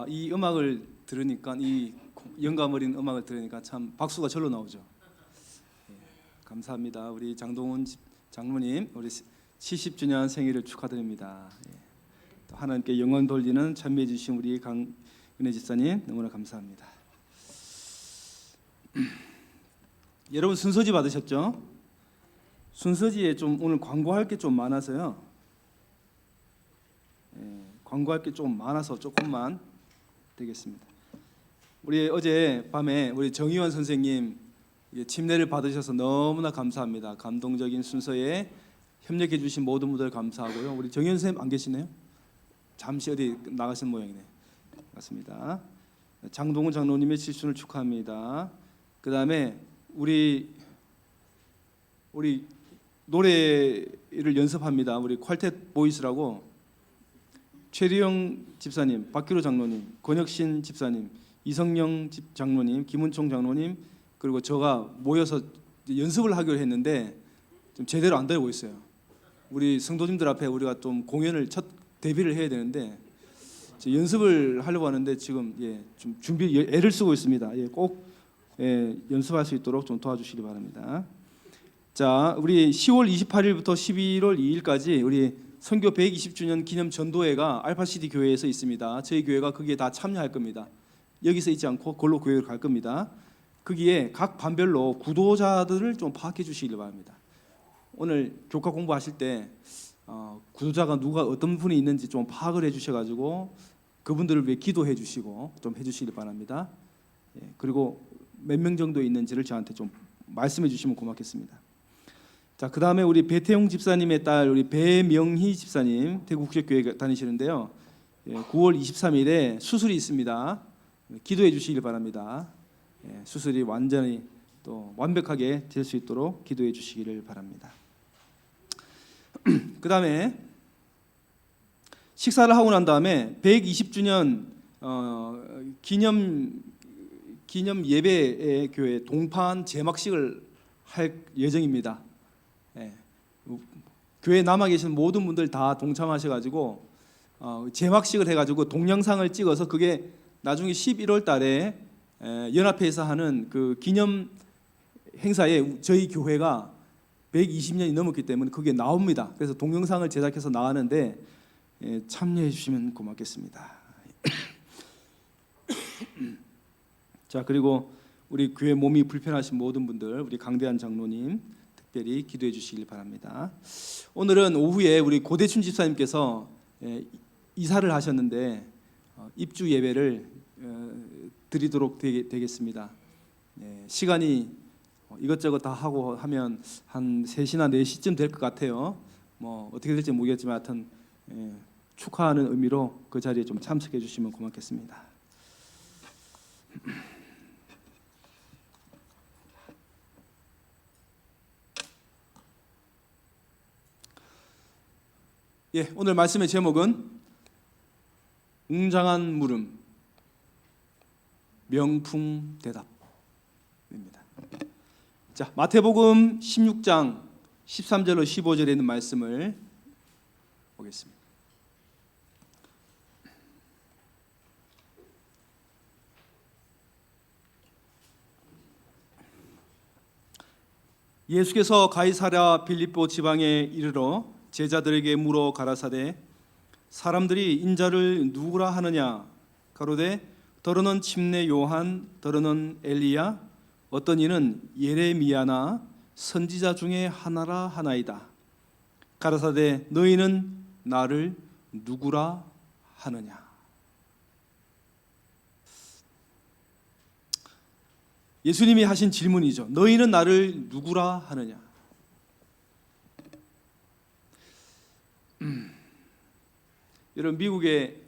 이 음악을 들으니까, 이 영감 어린 음악을 들으니까 참 박수가 절로 나오죠. 감사합니다. 우리 장동훈 장로님, 우리 70주년 생일을 축하드립니다. 또 하나님께 영원 돌리는 참여해 주신 우리 강은혜 집사님 너무나 감사합니다. 여러분 순서지 받으셨죠? 순서지에 좀 오늘 광고할 게 좀 많아서요. 광고할 게 좀 많아서 조금만 되겠습니다. 우리 어제 밤에 우리 정의원 선생님 침례를 받으셔서 너무나 감사합니다. 감동적인 순서에 협력해 주신 모든 분들 감사하고요. 우리 정의원 선생님 안 계시네요? 잠시 어디 나가신 모양이네. 맞습니다. 장동훈 장로님의 70주년을 축하합니다. 그 다음에 우리 노래를 연습합니다. 우리 퀄텟 보이스라고 최리영 집사님, 박기로 장로님, 권혁신 집사님, 이성영 장로님, 김은총 장로님, 그리고 저가 모여서 연습을 하기로 했는데 좀 제대로 안 되고 있어요. 우리 성도님들 앞에 우리가 좀 공연을 첫 데뷔를 해야 되는데 연습을 하려고 하는데 지금 좀 애를 쓰고 있습니다. 꼭 연습할 수 있도록 좀 도와주시기 바랍니다. 자, 우리 10월 28일부터 11월 2일까지 우리 선교 120주년 기념 전도회가 알파시티 교회에서 있습니다. 저희 교회가 거기에 다 참여할 겁니다. 여기서 있지 않고 그걸로 교회를 갈 겁니다. 거기에 각 반별로 구도자들을 좀 파악해 주시길 바랍니다. 오늘 교과 공부하실 때 구도자가 누가 어떤 분이 있는지 좀 파악을 해 주셔가지고 그분들을 위해 기도해 주시고 좀 해주시길 바랍니다. 그리고 몇 명 정도 있는지를 저한테 좀 말씀해 주시면 고맙겠습니다. 자, 그 다음에 우리 배태용 집사님의 딸 우리 배명희 집사님 대구국제교회 다니시는데요. 9월 23일에 수술이 있습니다. 기도해 주시길 바랍니다. 수술이 완전히 또 완벽하게 될 수 있도록 기도해 주시기를 바랍니다. 그 다음에 식사를 하고 난 다음에 120주년 기념 예배의 교회 동판 제막식을 할 예정입니다. 교회 남아 계신 모든 분들 다 동참하셔가지고 제막식을 해가지고 동영상을 찍어서 그게 나중에 11월 달에 연합회에서 하는 그 기념 행사에 저희 교회가 120년이 넘었기 때문에 그게 나옵니다. 그래서 동영상을 제작해서 나가는데 참여해 주시면 고맙겠습니다. 자, 그리고 우리 교회 몸이 불편하신 모든 분들, 우리 강대한 장로님 특별히 기도해 주시길 바랍니다. 오늘은 오후에 우리 고대춘 집사님께서 이사를 하셨는데 입주 예배를 드리도록 되겠습니다. 시간이 이것저것 다 하고 하면 한 3시나 4시쯤 될 것 같아요. 뭐 어떻게 될지 모르겠지만 하여튼 축하하는 의미로 그 자리에 좀 참석해 주시면 고맙겠습니다. 오늘 말씀의 제목은 웅장한 물음 명풍 대답입니다. 자, 마태복음 16장 13절로 15절에 있는 말씀을 보겠습니다. 예수께서 가이사랴 빌립보 지방에 이르러 제자들에게 물어 가라사대 사람들이 인자를 누구라 하느냐 가로되 더러는 침례 요한 더러는 엘리야 어떤 이는 예레미야나 선지자 중에 하나라 하나이다. 가라사대 너희는 나를 누구라 하느냐. 예수님이 하신 질문이죠. 너희는 나를 누구라 하느냐. 여러분 미국에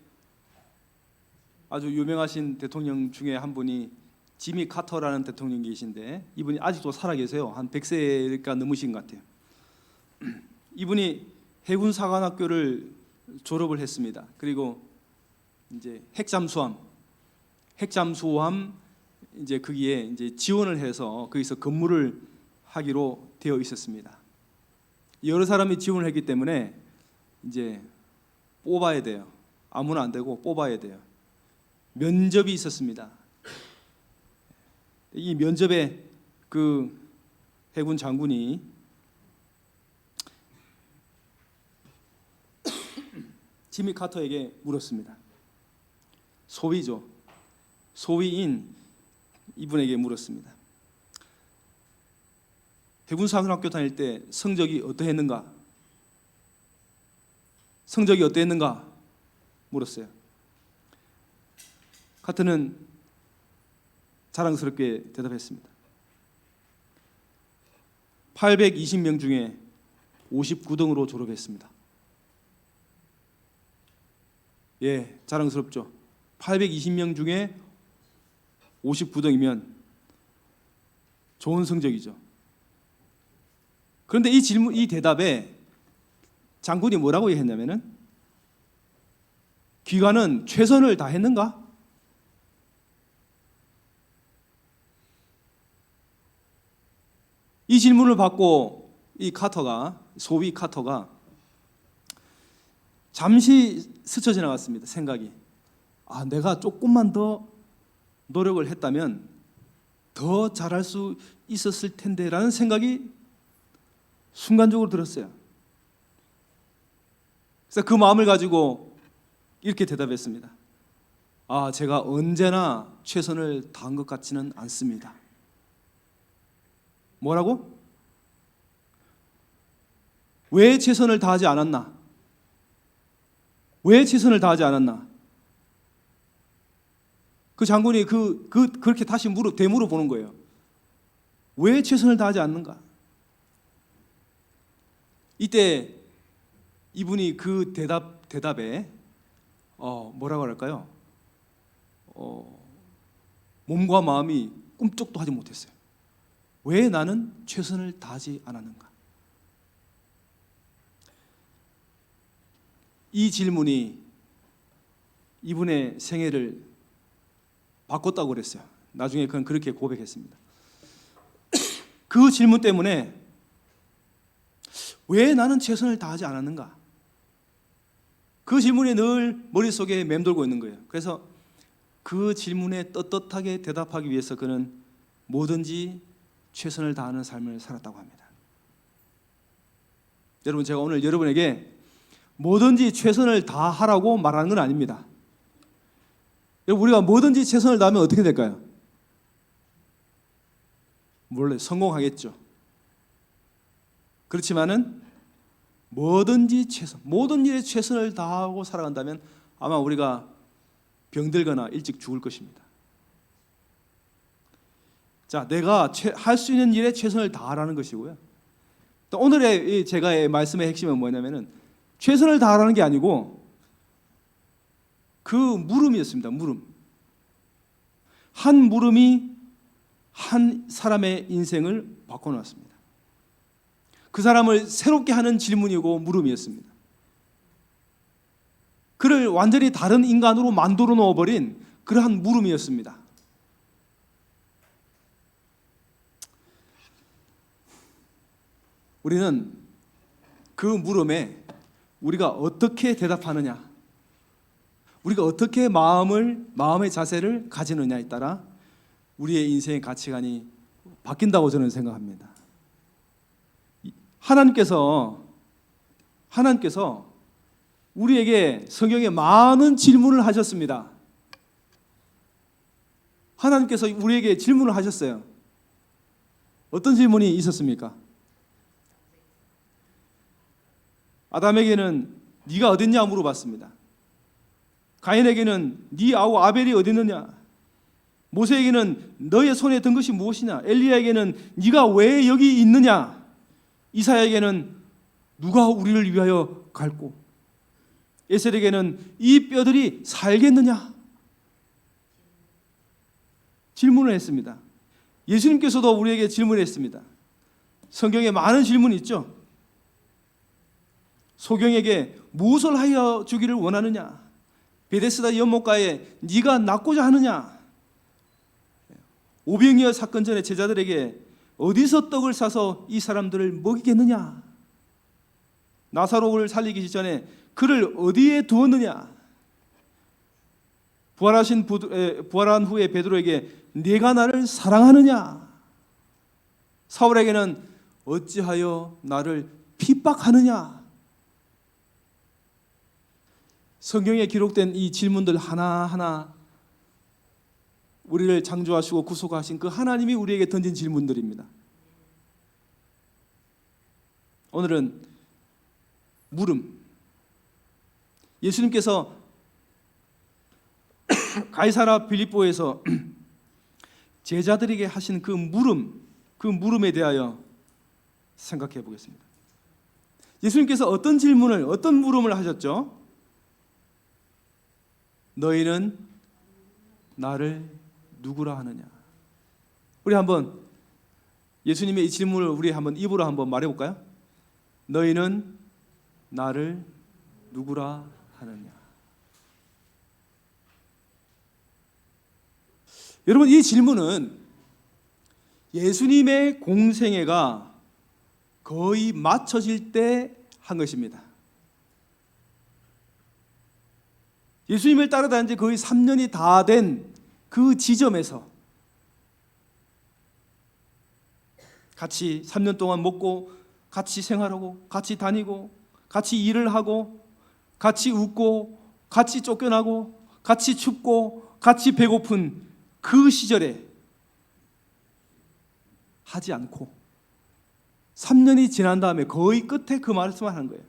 아주 유명하신 대통령 중에 한 분이 지미 카터라는 대통령이 계신데 이분이 아직도 살아 계세요. 한 100세가 넘으신 것 같아요. 이분이 해군 사관학교를 졸업을 했습니다. 그리고 이제 핵잠수함 이제 거기에 이제 지원을 해서 거기서 근무를 하기로 되어 있었습니다. 여러 사람이 지원을 했기 때문에 이제 뽑아야 돼요. 아무나 안 되고 뽑아야 돼요. 면접이 있었습니다. 이 면접에 그 해군 장군이 지미 카터에게 물었습니다. 소위죠. 소위인 이분에게 물었습니다. 해군사관학교 다닐 때 성적이 어떠했는가? 성적이 어떠했는가? 물었어요. 카터는 자랑스럽게 대답했습니다. 820명 중에 59등으로 졸업했습니다. 예, 자랑스럽죠. 820명 중에 59등이면 좋은 성적이죠. 그런데 이 대답에 장군이 뭐라고 했냐면은 기관은 최선을 다했는가? 이 질문을 받고 이 카터가, 소위 카터가 잠시 스쳐 지나갔습니다. 생각이. 내가 조금만 더 노력을 했다면 더 잘할 수 있었을 텐데라는 생각이 순간적으로 들었어요. 그래서 그 마음을 가지고 이렇게 대답했습니다. 제가 언제나 최선을 다한 것 같지는 않습니다. 뭐라고? 왜 최선을 다하지 않았나? 왜 최선을 다하지 않았나? 그 장군이 그렇게 다시 되물어 보는 거예요. 왜 최선을 다하지 않는가? 이때 이분이 그 대답에 뭐라고 할까요? 몸과 마음이 꿈쩍도 하지 못했어요. 왜 나는 최선을 다하지 않았는가? 이 질문이 이분의 생애를 바꿨다고 그랬어요. 나중에 그건 그렇게 고백했습니다. 그 질문 때문에 왜 나는 최선을 다하지 않았는가? 그 질문이 늘 머릿속에 맴돌고 있는 거예요. 그래서 그 질문에 떳떳하게 대답하기 위해서 그는 뭐든지 최선을 다하는 삶을 살았다고 합니다. 여러분, 제가 오늘 여러분에게 뭐든지 최선을 다하라고 말하는 건 아닙니다. 여러분, 우리가 뭐든지 최선을 다하면 어떻게 될까요? 물론 성공하겠죠. 그렇지만은 뭐든지 모든 일에 최선을 다하고 살아간다면 아마 우리가 병들거나 일찍 죽을 것입니다. 자, 내가 할 수 있는 일에 최선을 다하라는 것이고요. 또 오늘의 제가 말씀의 핵심은 뭐냐면은 최선을 다하라는 게 아니고 그 물음이었습니다. 물음. 한 물음이 한 사람의 인생을 바꿔놨습니다. 그 사람을 새롭게 하는 질문이고 물음이었습니다. 그를 완전히 다른 인간으로 만들어 놓아버린 그러한 물음이었습니다. 우리는 그 물음에 우리가 어떻게 대답하느냐, 우리가 어떻게 마음의 자세를 가지느냐에 따라 우리의 인생의 가치관이 바뀐다고 저는 생각합니다. 하나님께서 우리에게 성경에 많은 질문을 하셨습니다. 하나님께서 우리에게 질문을 하셨어요. 어떤 질문이 있었습니까? 아담에게는 네가 어딨냐 물어봤습니다. 가인에게는 네 아우 아벨이 어딨느냐? 모세에게는 너의 손에 든 것이 무엇이냐? 엘리야에게는 네가 왜 여기 있느냐? 이사야에게는 누가 우리를 위하여 갈고? 에셀에게는 이 뼈들이 살겠느냐? 질문을 했습니다. 예수님께서도 우리에게 질문했습니다. 성경에 많은 질문이 있죠. 소경에게 무엇을 하여 주기를 원하느냐? 베데스다 연못가에 네가 낫고자 하느냐? 오병이어 사건 전에 제자들에게 어디서 떡을 사서 이 사람들을 먹이겠느냐? 나사로를 살리기 전에 그를 어디에 두었느냐? 부활한 후에 베드로에게 네가 나를 사랑하느냐? 사울에게는 어찌하여 나를 핍박하느냐? 성경에 기록된 이 질문들 하나하나 우리를 창조하시고 구속하신 그 하나님이 우리에게 던진 질문들입니다. 오늘은 물음. 예수님께서 가이사라 빌립보에서 제자들에게 하신 그 물음에 대하여 생각해 보겠습니다. 예수님께서 어떤 질문을, 어떤 물음을 하셨죠? 너희는 나를 누구라 하느냐? 우리 한번 예수님의 이 질문을 우리 한번 입으로 한번 말해 볼까요? 너희는 나를 누구라 하느냐? 여러분, 이 질문은 예수님의 공생애가 거의 마쳐질 때 한 것입니다. 예수님을 따라다닌 지 거의 3년이 다 된 그 지점에서 같이 3년 동안 먹고 같이 생활하고 같이 다니고 같이 일을 하고 같이 웃고 같이 쫓겨나고 같이 춥고 같이 배고픈 그 시절에 하지 않고 3년이 지난 다음에 거의 끝에 그 말씀을 하는 거예요.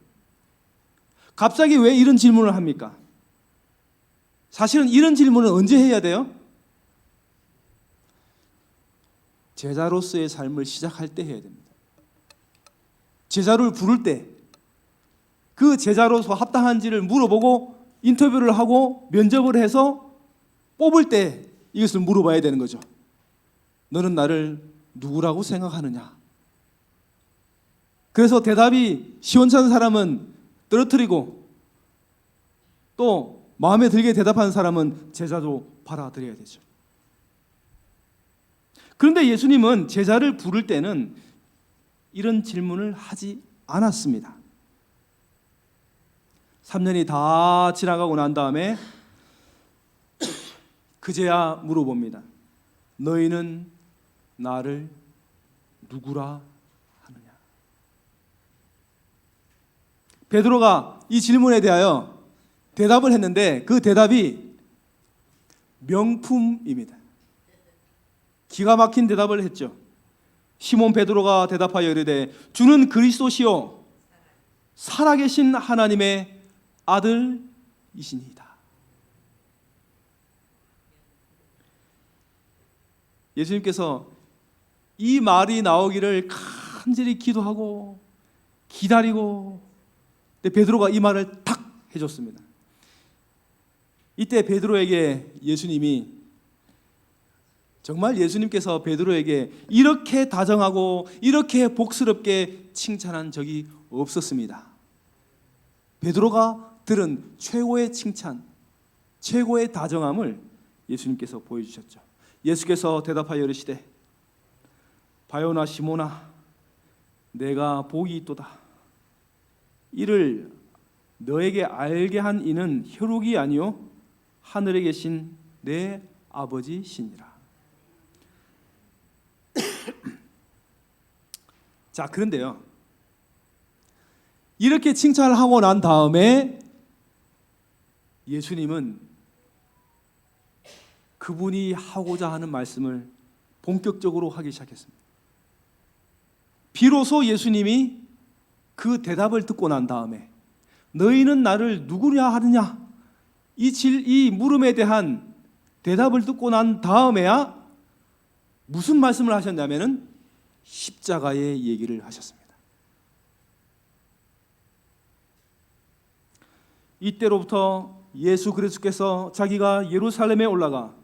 갑자기 왜 이런 질문을 합니까? 사실은 이런 질문은 언제 해야 돼요? 제자로서의 삶을 시작할 때 해야 됩니다. 제자를 부를 때 그 제자로서 합당한지를 물어보고 인터뷰를 하고 면접을 해서 뽑을 때 이것을 물어봐야 되는 거죠. 너는 나를 누구라고 생각하느냐? 그래서 대답이 시원찮은 사람은 떨어뜨리고 또 마음에 들게 대답하는 사람은 제자로 받아들여야 되죠. 그런데 예수님은 제자를 부를 때는 이런 질문을 하지 않았습니다. 3년이 다 지나가고 난 다음에 그제야 물어봅니다. 너희는 나를 누구라 하느냐? 베드로가 이 질문에 대하여 대답을 했는데 그 대답이 명품입니다. 기가 막힌 대답을 했죠. 시몬 베드로가 대답하여 이르되 주는 그리스도시요 살아계신 하나님의 아들이시니이다. 예수님께서 이 말이 나오기를 간절히 기도하고 기다리고 베드로가 이 말을 탁 해줬습니다. 이때 베드로에게 예수님이 정말 예수님께서 베드로에게 이렇게 다정하고 이렇게 복스럽게 칭찬한 적이 없었습니다. 베드로가 들은 최고의 칭찬, 최고의 다정함을 예수님께서 보여주셨죠. 예수께서 대답하여 이르시되 바요나 시모나 내가 복이 있도다. 이를 너에게 알게 한 이는 혈육이 아니요 하늘에 계신 내 아버지시니라. 자, 그런데요, 이렇게 칭찬을 하고 난 다음에 예수님은 그분이 하고자 하는 말씀을 본격적으로 하기 시작했습니다. 비로소 예수님이 그 대답을 듣고 난 다음에 너희는 나를 누구냐 하느냐, 이 물음에 대한 대답을 듣고 난 다음에야 무슨 말씀을 하셨냐면은 십자가의 얘기를 하셨습니다. 이때로부터 예수 그리스도께서 자기가 예루살렘에 올라가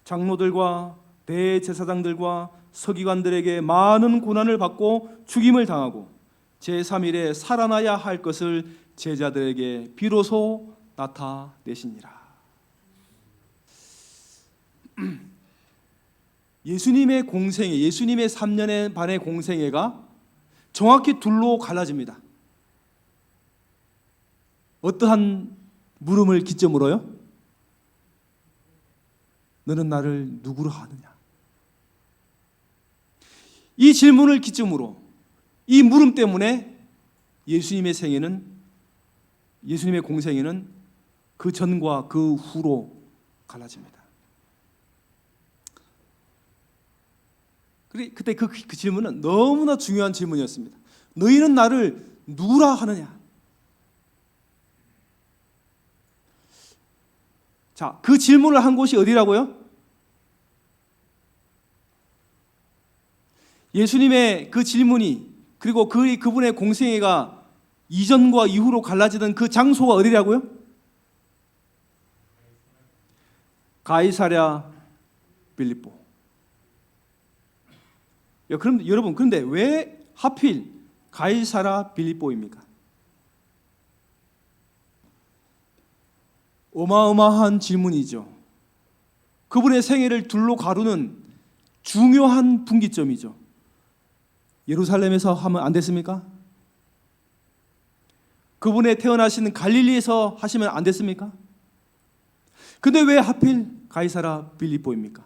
장로들과 대제사장들과 서기관들에게 많은 고난을 받고 죽임을 당하고 제3일에 살아나야 할 것을 제자들에게 비로소 나타내시니라. 예수님의 공생애, 예수님의 3년 반의 공생애가 정확히 둘로 갈라집니다. 어떠한 물음을 기점으로요? 너는 나를 누구로 하느냐? 이 질문을 기점으로, 이 물음 때문에 예수님의 공생애는 그 전과 그 후로 갈라집니다. 그때 그 질문은 너무나 중요한 질문이었습니다. 너희는 나를 누구라 하느냐? 자, 그 질문을 한 곳이 어디라고요? 예수님의 그 질문이, 그리고 그분의 공생애가 이전과 이후로 갈라지던 그 장소가 어디라고요? 가이사랴 빌립보. 그럼 여러분, 그런데 왜 하필 가이사랴 빌립보입니까? 어마어마한 질문이죠. 그분의 생애를 둘로 가루는 중요한 분기점이죠. 예루살렘에서 하면 안 됐습니까? 그분의 태어나신 갈릴리에서 하시면 안 됐습니까? 근데 왜 하필 가이사랴 빌립보입니까?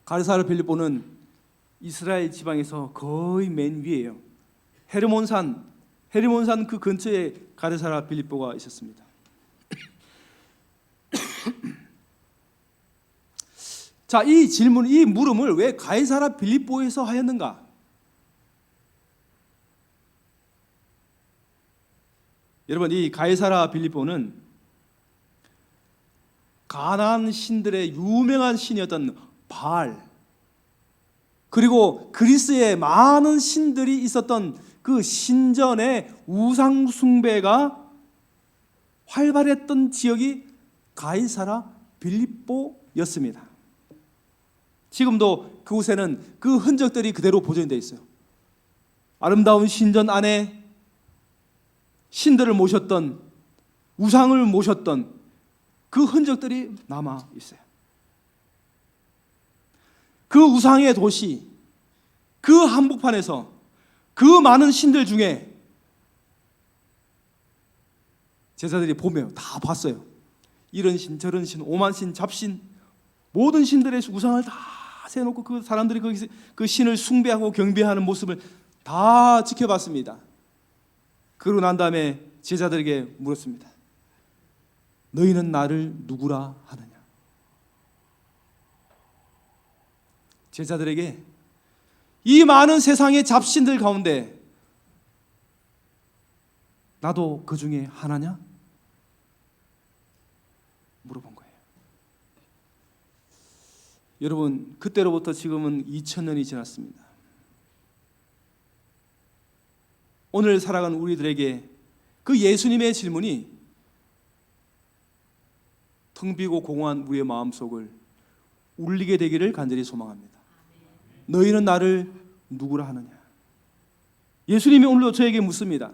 가이사랴 빌립보는 이스라엘 지방에서 거의 맨 위에요. 헤르몬산 그 근처에 가이사랴 빌립보가 있었습니다. 자, 이 질문, 이 물음을 왜 가이사랴 빌립보에서 하였는가? 여러분, 이 가이사랴 빌립보는 가나안 신들의 유명한 신이었던 바알, 그리고 그리스에 많은 신들이 있었던 그 신전의 우상 숭배가 활발했던 지역이 가이사랴 빌립보였습니다. 지금도 그곳에는 그 흔적들이 그대로 보존되어 있어요. 아름다운 신전 안에 신들을 모셨던, 우상을 모셨던 그 흔적들이 남아 있어요. 그 우상의 도시, 그 한복판에서 그 많은 신들 중에 제자들이 보며 다 봤어요. 이런 신, 저런 신, 오만신, 잡신, 모든 신들의 우상을 다 세워놓고 그 사람들이 거기서 그 신을 숭배하고 경배하는 모습을 다 지켜봤습니다. 그러고 난 다음에 제자들에게 물었습니다. 너희는 나를 누구라 하느냐? 제자들에게 이 많은 세상의 잡신들 가운데 나도 그 중에 하나냐? 물어본 거예요. 여러분, 그때로부터 지금은 2000년이 지났습니다. 오늘 살아가는 우리들에게 그 예수님의 질문이 텅 비고 공허한 우리의 마음속을 울리게 되기를 간절히 소망합니다. 너희는 나를 누구라 하느냐? 예수님이 오늘도 저에게 묻습니다.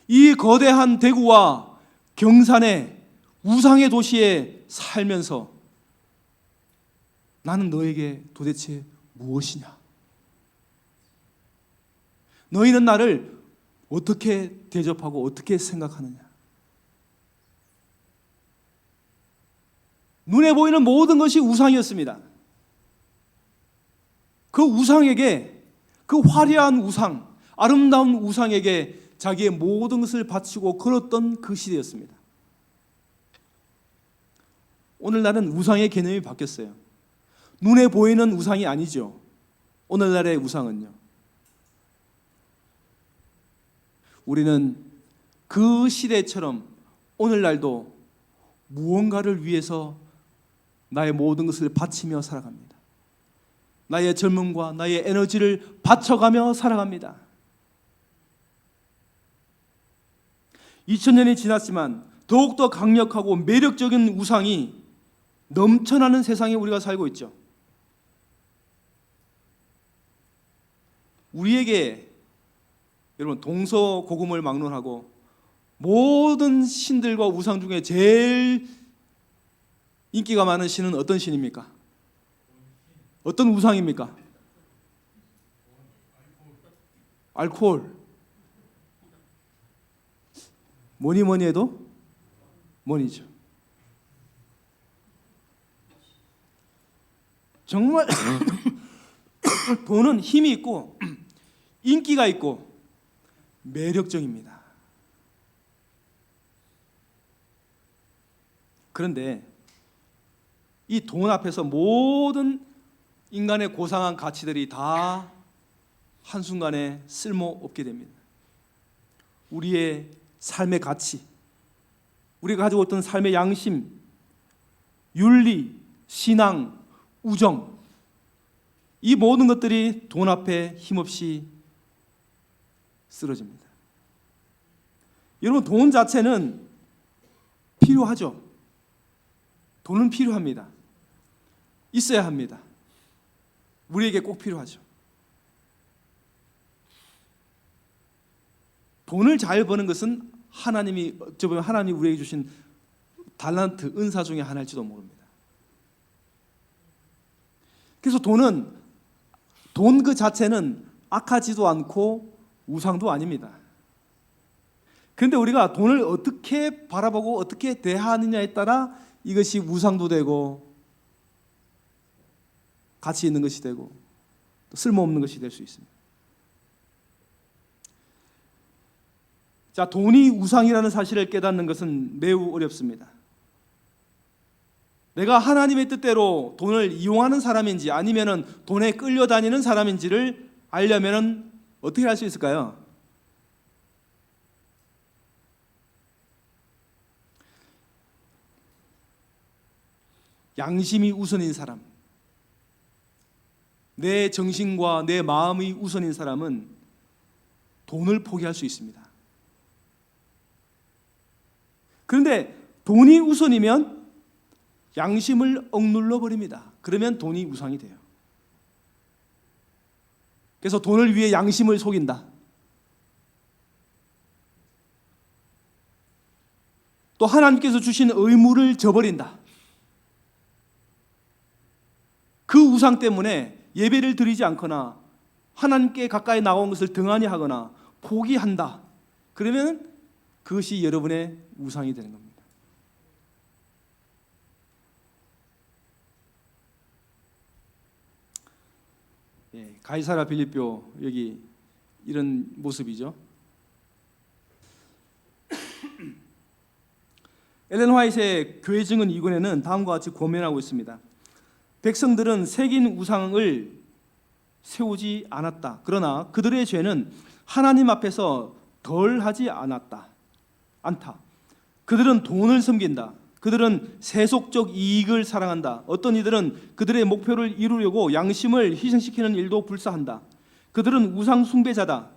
이 거대한 대구와 경산의 우상의 도시에 살면서 나는 너에게 도대체 무엇이냐? 너희는 나를 어떻게 대접하고 어떻게 생각하느냐? 눈에 보이는 모든 것이 우상이었습니다. 그 우상에게, 그 화려한 우상, 아름다운 우상에게 자기의 모든 것을 바치고 걸었던 그 시대였습니다. 오늘날은 우상의 개념이 바뀌었어요. 눈에 보이는 우상이 아니죠. 오늘날의 우상은요. 우리는 그 시대처럼 오늘날도 무언가를 위해서 나의 모든 것을 바치며 살아갑니다. 나의 젊음과 나의 에너지를 바쳐가며 살아갑니다. 2000년이 지났지만 더욱더 강력하고 매력적인 우상이 넘쳐나는 세상에 우리가 살고 있죠. 우리에게 여러분 동서고금을 막론하고 모든 신들과 우상 중에 제일 인기가 많은 신은 어떤 신입니까? 어떤 우상입니까? 알코올. 뭐니 뭐니 해도 money죠. 정말 돈은 힘이 있고 인기가 있고 매력적입니다. 그런데 이 돈 앞에서 모든 인간의 고상한 가치들이 다 한순간에 쓸모없게 됩니다. 우리의 삶의 가치, 우리가 가지고 있던 삶의 양심, 윤리, 신앙, 우정, 이 모든 것들이 돈 앞에 힘없이 쓰러집니다. 여러분, 돈 자체는 필요하죠. 돈은 필요합니다. 있어야 합니다. 우리에게 꼭 필요하죠. 돈을 잘 버는 것은 하나님이 우리에게 주신 달란트, 은사 중에 하나일지도 모릅니다. 그래서 돈 그 자체는 악하지도 않고 우상도 아닙니다. 그런데 우리가 돈을 어떻게 바라보고 어떻게 대하느냐에 따라 이것이 우상도 되고 가치 있는 것이 되고 또 쓸모없는 것이 될 수 있습니다. 자, 돈이 우상이라는 사실을 깨닫는 것은 매우 어렵습니다. 내가 하나님의 뜻대로 돈을 이용하는 사람인지 아니면 돈에 끌려다니는 사람인지를 알려면 어떻게 할 수 있을까요? 양심이 우선인 사람, 내 정신과 내 마음이 우선인 사람은 돈을 포기할 수 있습니다. 그런데 돈이 우선이면 양심을 억눌러 버립니다. 그러면 돈이 우상이 돼요. 그래서 돈을 위해 양심을 속인다. 또 하나님께서 주신 의무를 저버린다. 그 우상 때문에 예배를 드리지 않거나 하나님께 가까이 나온 것을 등한히 하거나 포기한다. 그러면 그것이 여러분의 우상이 되는 겁니다. 가이사랴 빌립보 여기 이런 모습이죠. 엘렌 화이트의 교회 증언 2권에는 다음과 같이 고면하고 있습니다. 백성들은 새긴 우상을 세우지 않았다. 그러나 그들의 죄는 하나님 앞에서 덜하지 않다. 그들은 돈을 섬긴다. 그들은 세속적 이익을 사랑한다. 어떤 이들은 그들의 목표를 이루려고 양심을 희생시키는 일도 불사한다. 그들은 우상 숭배자다.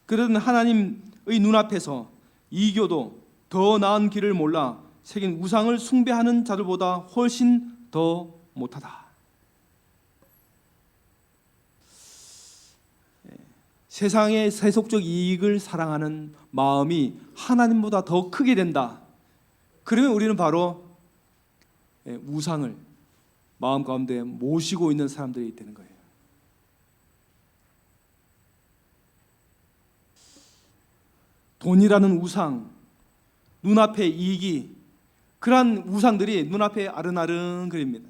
그들은 하나님의 눈앞에서 이교도 더 나은 길을 몰라 새긴 우상을 숭배하는 자들보다 훨씬 더 못하다. 세상의 세속적 이익을 사랑하는 마음이 하나님보다 더 크게 된다. 그러면 우리는 바로 우상을 마음 가운데 모시고 있는 사람들이 되는 거예요. 돈이라는 우상, 눈앞의 이익이, 그러한 우상들이 눈앞에 아른아른거립니다.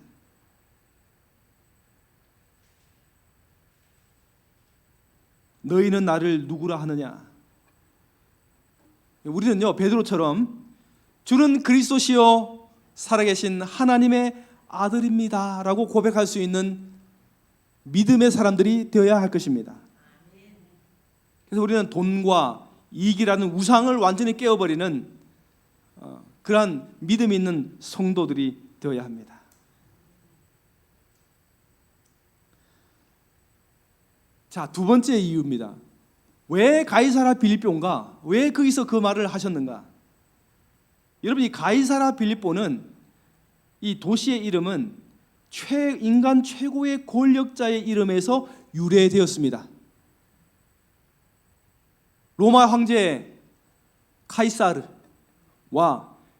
너희는 나를 누구라 하느냐? 우리는요, 베드로처럼 주는 그리스도시요 살아계신 하나님의 아들입니다 라고 고백할 수 있는 믿음의 사람들이 되어야 할 것입니다. 그래서 우리는 돈과 이익이라는 우상을 완전히 깨어버리는 그러한 믿음 있는 성도들이 되어야 합니다. 자, 두 번째 이유입니다. 왜 가이사랴 빌립보인가? 왜 거기서 그 말을 하셨는가? 여러분, 이 가이사랴 빌립보는, 이 도시의 이름은 인간 최고의 권력자의 이름에서 유래되었습니다. 로마 황제 카이사르와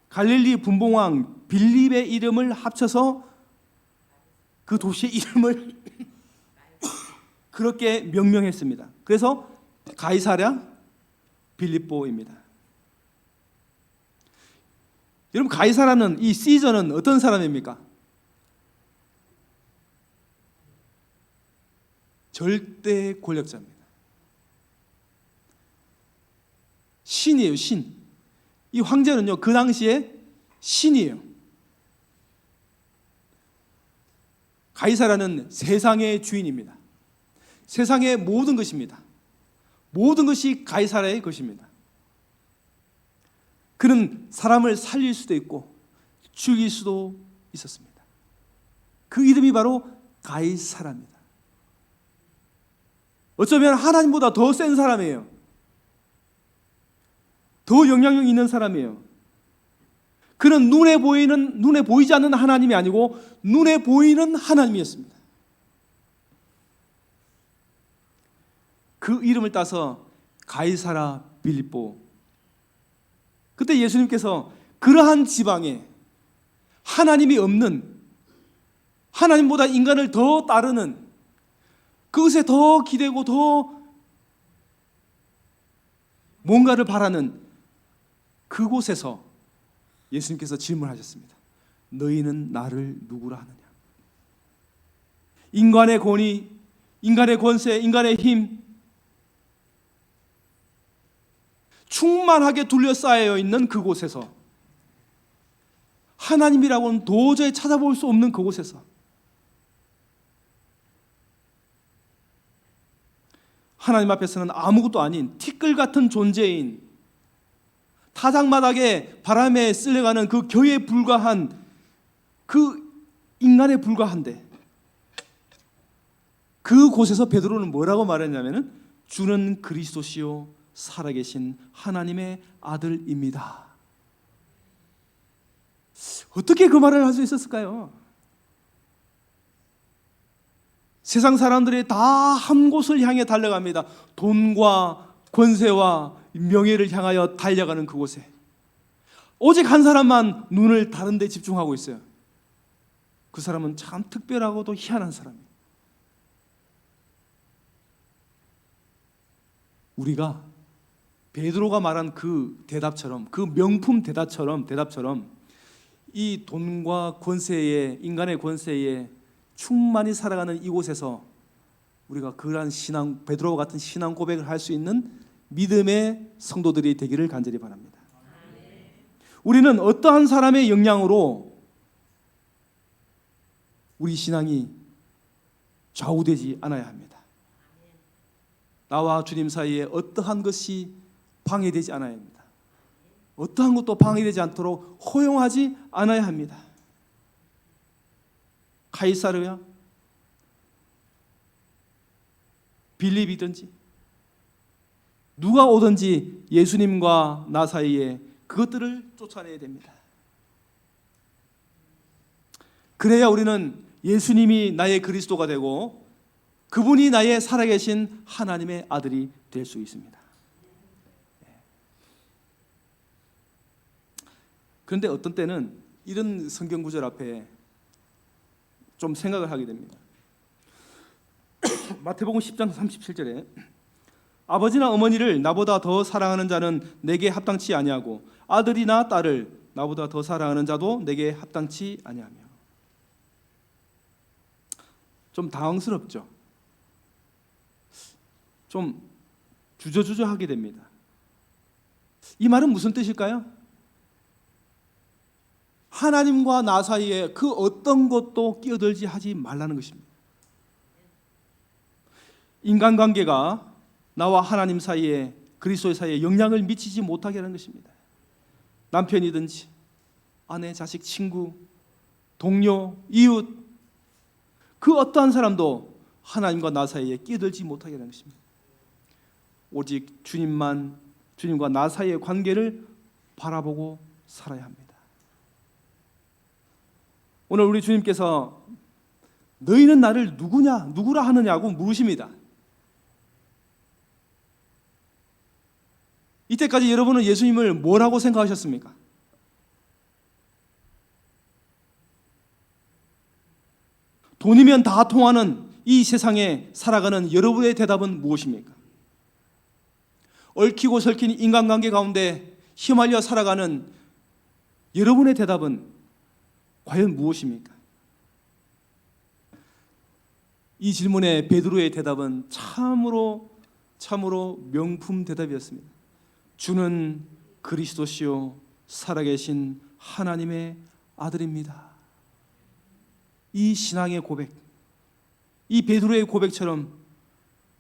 갈릴리 분봉왕 빌립의 이름을 합쳐서 그 도시의 이름을 그렇게 명명했습니다. 그래서 가이사랴 빌립보입니다. 여러분, 가이사라는 이 시저는 어떤 사람입니까? 절대 권력자입니다. 신이에요, 신. 이 황제는요, 그 당시에 신이에요. 가이사라는 세상의 주인입니다. 세상의 모든 것입니다. 모든 것이 가이사라의 것입니다. 그는 사람을 살릴 수도 있고 죽일 수도 있었습니다. 그 이름이 바로 가이사라입니다. 어쩌면 하나님보다 더 센 사람이에요. 더 영향력 있는 사람이에요. 그는 눈에 보이지 않는 하나님이 아니고 눈에 보이는 하나님이었습니다. 그 이름을 따서 가이사라 빌립보. 그때 예수님께서 그러한 지방에 하나님이 없는, 하나님보다 인간을 더 따르는, 그것에 더 기대고 더 뭔가를 바라는 그곳에서 예수님께서 질문하셨습니다. 너희는 나를 누구라 하느냐? 인간의 권위, 인간의 권세, 인간의 힘, 충만하게 둘러싸여 있는 그곳에서, 하나님이라고는 도저히 찾아볼 수 없는 그곳에서 하나님 앞에서는 아무것도 아닌 티끌 같은 존재인, 타작마당에 바람에 쓸려가는 그 겨에 불과한 그 인간에 불과한데, 그곳에서 베드로는 뭐라고 말했냐면은 주는 그리스도시요 살아계신 하나님의 아들입니다. 어떻게 그 말을 할 수 있었을까요? 세상 사람들이 다 한 곳을 향해 달려갑니다. 돈과 권세와 명예를 향하여 달려가는 그곳에 오직 한 사람만 눈을 다른 데 집중하고 있어요. 그 사람은 참 특별하고도 희한한 사람이에요. 우리가 베드로가 말한 그 대답처럼, 그 명품 대답처럼 이 돈과 권세에, 인간의 권세에 충만히 살아가는 이곳에서 우리가 그러한 신앙, 베드로와 같은 신앙 고백을 할 수 있는 믿음의 성도들이 되기를 간절히 바랍니다. 우리는 어떠한 사람의 영향으로 우리 신앙이 좌우되지 않아야 합니다. 나와 주님 사이에 어떠한 것이 방해되지 않아야 합니다. 어떠한 것도 방해되지 않도록 허용하지 않아야 합니다. 가이사르야, 빌립이든지 누가 오든지 예수님과 나 사이에 그것들을 쫓아내야 됩니다. 그래야 우리는 예수님이 나의 그리스도가 되고 그분이 나의 살아계신 하나님의 아들이 될 수 있습니다. 그런데 어떤 때는 이런 성경 구절 앞에 좀 생각을 하게 됩니다. 마태복음 10장 37절에 아버지나 어머니를 나보다 더 사랑하는 자는 내게 합당치 아니하고 아들이나 딸을 나보다 더 사랑하는 자도 내게 합당치 아니하며. 좀 당황스럽죠. 좀 주저주저하게 됩니다. 이 말은 무슨 뜻일까요? 하나님과 나 사이에 그 어떤 것도 끼어들지 하지 말라는 것입니다. 인간관계가 나와 하나님 사이에, 그리스도의 사이에 영향을 미치지 못하게 하는 것입니다. 남편이든지 아내, 자식, 친구, 동료, 이웃, 그 어떠한 사람도 하나님과 나 사이에 끼어들지 못하게 하는 것입니다. 오직 주님과 나 사이의 관계를 바라보고 살아야 합니다. 오늘 우리 주님께서 너희는 나를 누구라 하느냐고 물으십니다. 이때까지 여러분은 예수님을 뭐라고 생각하셨습니까? 돈이면 다 통하는 이 세상에 살아가는 여러분의 대답은 무엇입니까? 얽히고 설킨 인간관계 가운데 휘말려 살아가는 여러분의 대답은 과연 무엇입니까? 이 질문에 베드로의 대답은 참으로 명품 대답이었습니다. 주는 그리스도시요 살아계신 하나님의 아들입니다. 이 신앙의 고백, 이 베드로의 고백처럼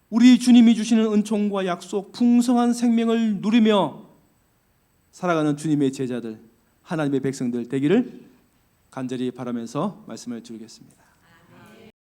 우리 주님이 주시는 은총과 약속, 풍성한 생명을 누리며 살아가는 주님의 제자들, 하나님의 백성들 되기를 간절히 바라면서 말씀을 드리겠습니다.